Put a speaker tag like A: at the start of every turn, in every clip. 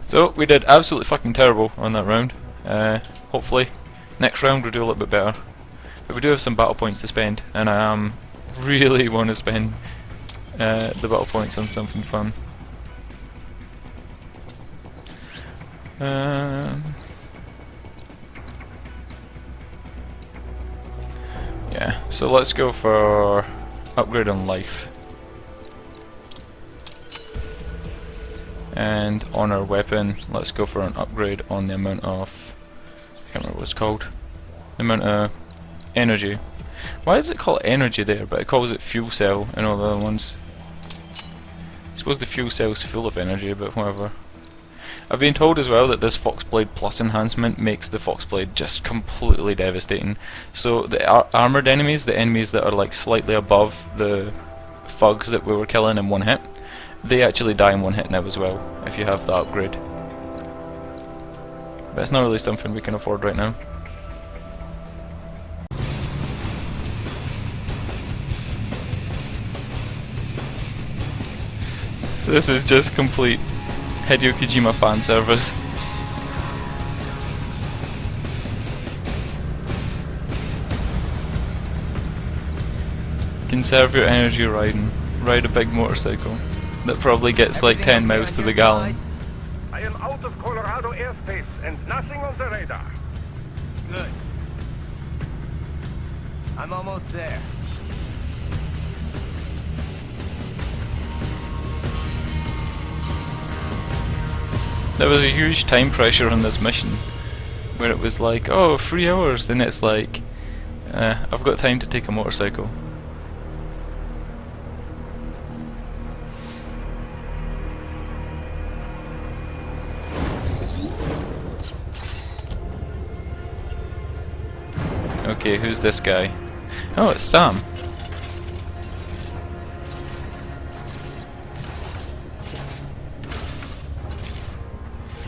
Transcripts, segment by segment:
A: So we did absolutely fucking terrible on that round. Hopefully next round we'll do a little bit better. But we do have some battle points to spend, and I really want to spend the battle points on something fun. Yeah, so let's go for upgrade on life. And on our weapon, let's go for an upgrade on the amount of, I can't remember what it's called, the amount of energy. Why is it called energy there, but it calls it fuel cell in all the other ones? I suppose the fuel cell's full of energy, but whatever. I've been told as well that this Foxblade Plus enhancement makes the Foxblade just completely devastating. So the armoured enemies, the enemies that are like slightly above the thugs that we were killing in one hit, they actually die in one hit now as well, if you have the upgrade. But it's not really something we can afford right now. So this is just complete Hideo Kojima fan service. Conserve your energy riding. Ride a big motorcycle that probably gets like 10 miles to the gallon.
B: I am out of Colorado airspace and nothing on the radar.
C: Good. I'm almost there.
A: There was a huge time pressure on this mission, where it was like, oh, 3 hours, and it's like, I've got time to take a motorcycle. Okay, who's this guy? Oh, it's Sam.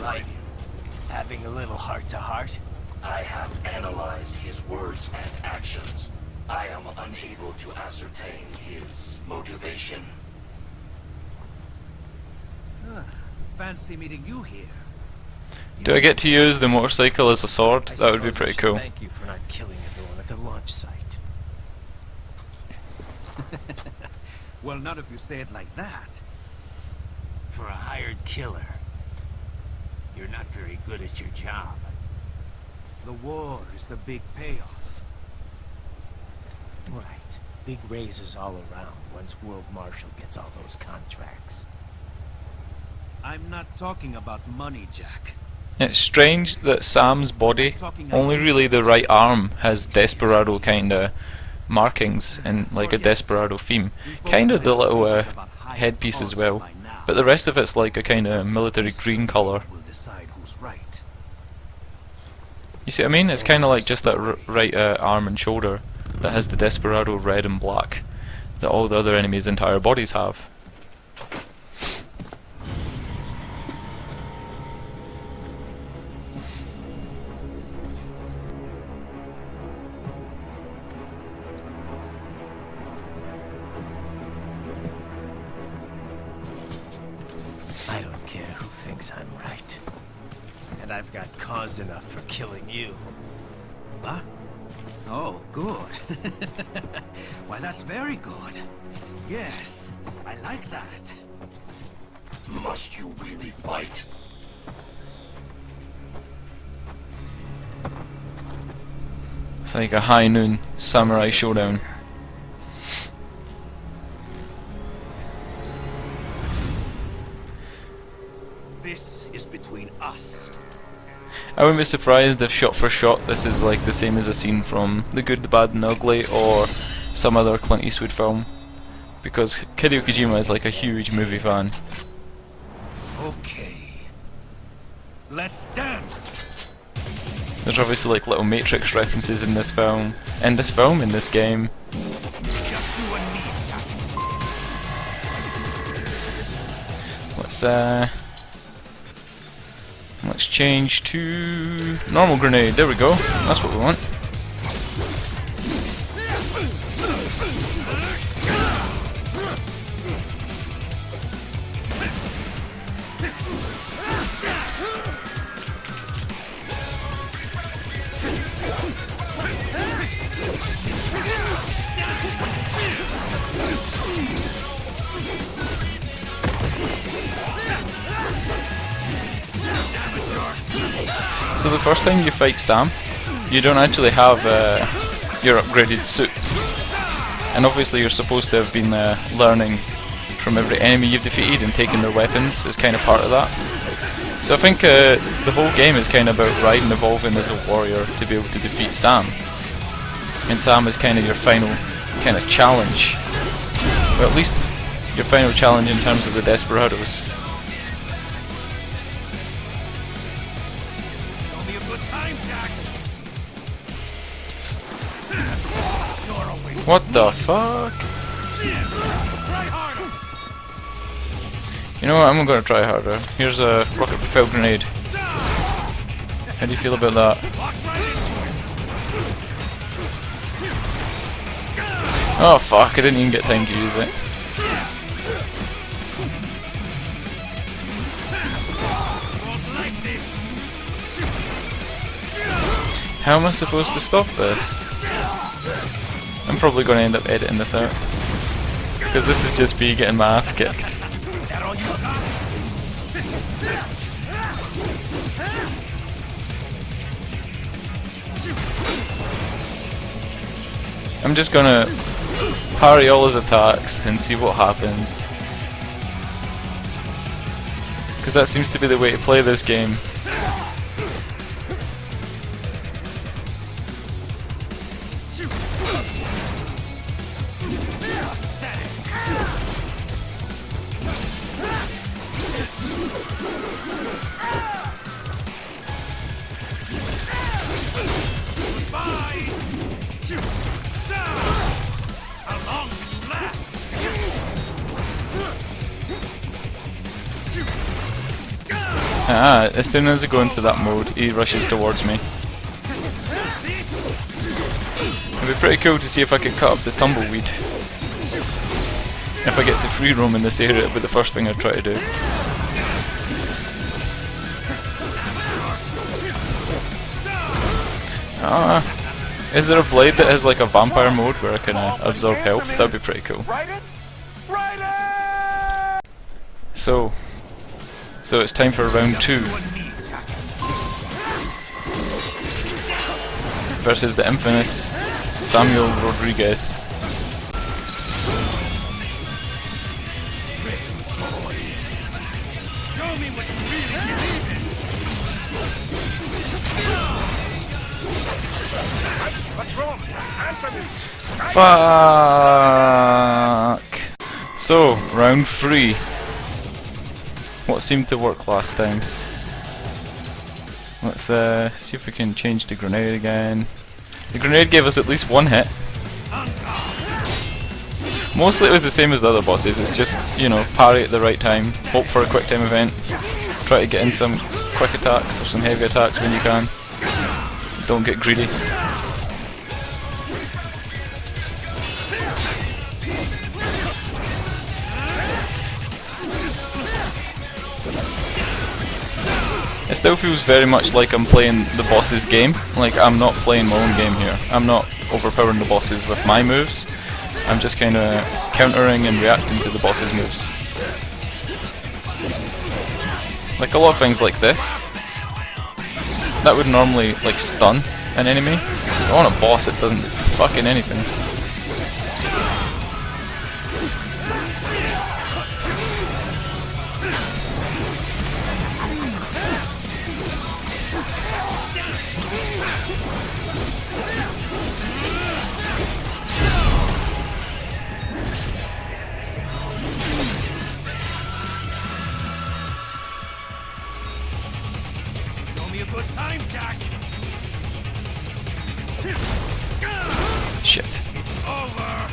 C: Right. Having a little heart-to-heart?
D: I have analyzed his words and actions. I am unable to ascertain his motivation.
E: Fancy meeting you here.
A: Do I get to use the motorcycle as a sword? That would be pretty cool.
C: Thank you for not killing everyone at the launch site.
E: Well, not if you say it like that.
C: For a hired killer, you're not very good at your job.
E: The war is the big payoff.
C: Right. Big raises all around once World Marshal gets all those contracts.
E: I'm not talking about money, Jack.
A: It's strange that Sam's body, only really the right arm, has Desperado kinda markings and like a Desperado theme. Kinda the little headpiece as well. But the rest of it's like a kinda military green colour.
E: We'll decide who's right.
A: You see what I mean? It's kinda like just that right arm and shoulder that has the Desperado red and black that all the other enemies' entire bodies have.
C: I don't care who thinks I'm right. And I've got cause enough for killing you.
E: Huh? Oh, good. Why, that's very good. Yes, I like that.
D: Must you really fight?
A: It's like a high noon samurai showdown.
E: This is between us.
A: I wouldn't be surprised if shot for shot this is like the same as a scene from The Good, the Bad and the Ugly or some other Clint Eastwood film, because Hideo Kojima is like a huge movie fan.
E: Okay. Let's dance.
A: There's obviously like little Matrix references in this game.
E: Just you and me, Jack.
A: Let's change to normal grenade. There we go. That's what we want. So the first time you fight Sam, you don't actually have your upgraded suit. And obviously you're supposed to have been learning from every enemy you've defeated and taking their weapons as kind of part of that. So I think the whole game is kind of about Raiden evolving as a warrior to be able to defeat Sam. And Sam is kind of your final kind of challenge. Or at least your final challenge in terms of the Desperados.
E: Show me a good time, Jack. You're a waste.
A: What the fuck?
E: Try harder.
A: You know what, I'm gonna try harder. Here's a rocket propelled grenade. How do you feel about that?
E: Walk right into it.
A: Oh fuck, I didn't even get time to use it.
E: Won't like this.
A: How am I supposed to stop this? I'm probably gonna end up editing this out. Because this is just me getting my ass kicked.
E: That all you got?
A: I'm just gonna parry all his attacks and see what happens. Because that seems to be the way to play this game. As soon as I go into that mode, he rushes towards me. It'd be pretty cool to see if I could cut up the tumbleweed. If I get to free roam in this area, it'll be the first thing I'd try to do. Is there a blade that has like a vampire mode where I can absorb health? That'd be pretty cool. So it's time for round 2 versus the infamous Samuel Rodriguez.
E: Show me what you really believe in.
B: What's wrong? Answer me.
A: Fuck. So, round 3. What seemed to work last time. Let's see if we can change the grenade again. The grenade gave us at least one hit. Mostly it was the same as the other bosses, it's just, you know, parry at the right time, hope for a quick time event, try to get in some quick attacks or some heavy attacks when you can. Don't get greedy. It still feels very much like I'm playing the boss's game. Like I'm not playing my own game here. I'm not overpowering the bosses with my moves. I'm just kind of countering and reacting to the boss's moves. Like a lot of things like this, that would normally like stun an enemy. But on a boss it doesn't do fucking anything.
E: A good time, Jack.
A: Shit.
E: It's over.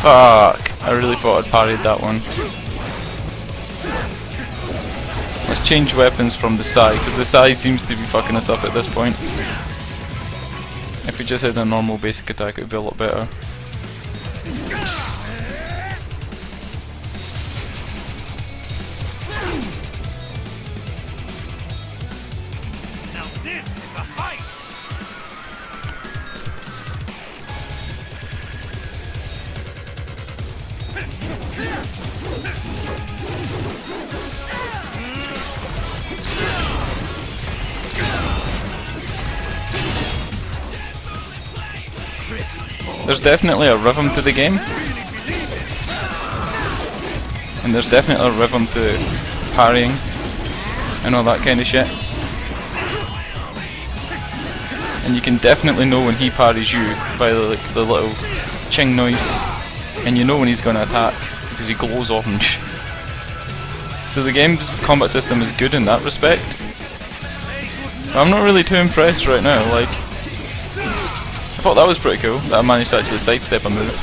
A: Fuck. I really thought I'd parried that one. Let's change weapons from the Sai, because the Sai seems to be fucking us up at this point. we just had a normal basic attack, it would be a lot better.
B: Now this is a fight!
A: There's definitely a rhythm to the game. And there's definitely a rhythm to parrying and all that kind of shit. And you can definitely know when he parries you by the little ching noise. And you know when he's going to attack because he glows orange. So the game's combat system is good in that respect. But I'm not really too impressed right now. Like, I thought that was pretty cool, that I managed to actually sidestep a move.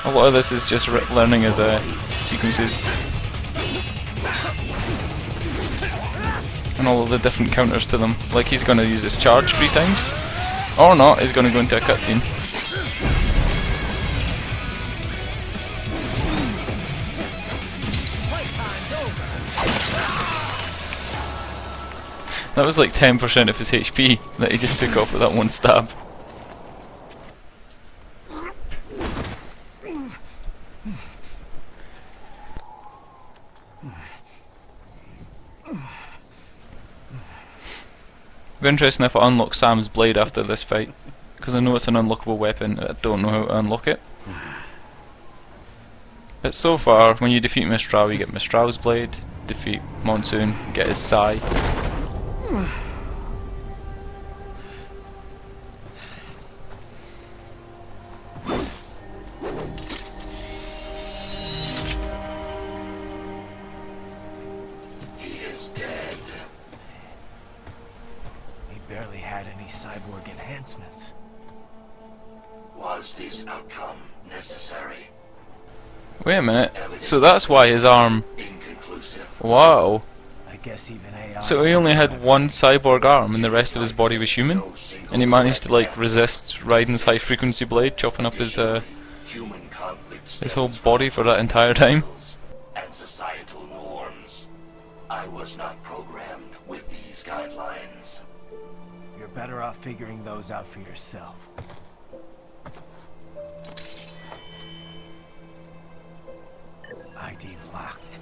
A: A lot of this is just learning as sequences. And all of the different counters to them. Like he's going to use his charge 3 times. Or not, he's going to go into a cutscene. That was like 10% of his HP that he just took off with that one stab. It'd be interesting if I unlock Sam's blade after this fight, because I know it's an unlockable weapon, I don't know how to unlock it. But so far, when you defeat Mistral, you get Mistral's blade, defeat Monsoon, get his sai.
D: He is dead.
C: He barely had any cyborg enhancements.
D: Was this outcome necessary?
A: Wait a minute, so that's why his arm...
D: Inconclusive.
A: Wow.
C: I guess even AI.
A: So he only had one cyborg arm and the rest of his body was human? And he managed to like resist Raiden's high frequency blade, chopping up his whole body for that entire time?
D: And societal norms. I was not programmed with these guidelines.
C: You're better off figuring those out for yourself. ID locked.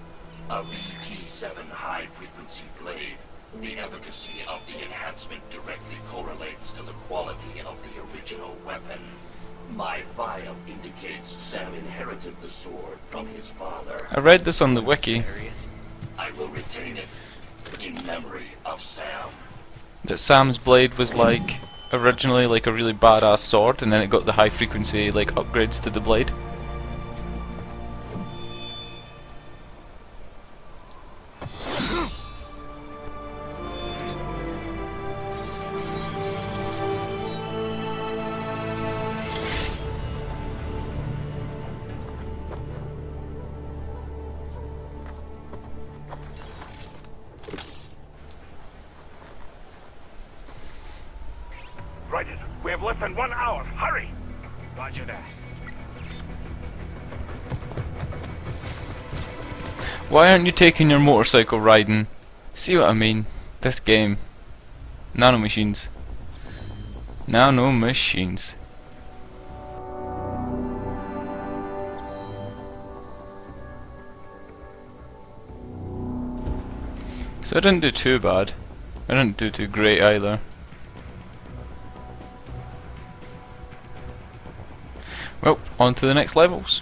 D: A VT7 high-frequency blade. The efficacy of the enhancement directly correlates to the quality of the original weapon. My file indicates Sam inherited the sword from his father.
A: I read this on the wiki,
D: I will retain it in memory of Sam.
A: that Sam's blade was like originally like a really badass sword, and then it got the high frequency like upgrades to the blade.
B: Raiden, we have less than 1 hour. Hurry!
C: Roger that.
A: Why aren't you taking your motorcycle riding? See what I mean? This game. Nanomachines. Nanomachines. So I didn't do too bad. I didn't do too great either. Well, on to the next levels.